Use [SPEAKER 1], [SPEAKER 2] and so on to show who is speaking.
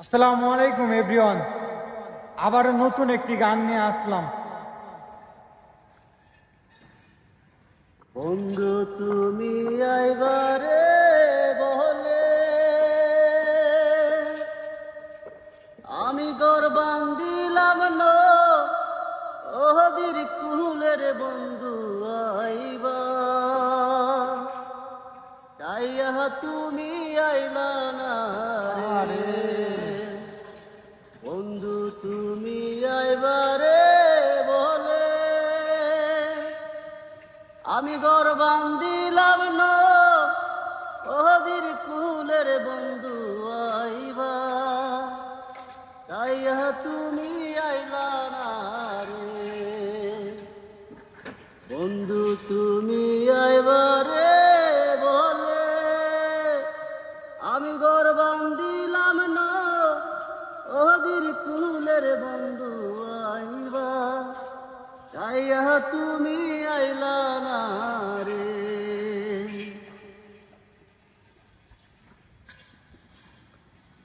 [SPEAKER 1] আসসালামু আলাইকুম এভরিওয়ান। আবারও নতুন একটি গান নিয়ে আসলাম।
[SPEAKER 2] বন্ধু তুমি আইবারে বলে আমি ঘর বান্দিলাম ওহদির কুলের বন্ধু আইবা চাইয়া তুমি আইলা না রে বন্ধু তুমি আইবারে বলে আমি ঘর বান্দিলাম ওহদির কুলের বন্ধু আইবা চাইয়া তুমি আইলা না রে বন্ধু তুমি আইবারে বলে আমি ঘর বান্দিলাম ওহদির কুলের বন্ধু আইবা চাইয়া তুমি আইলা না রে।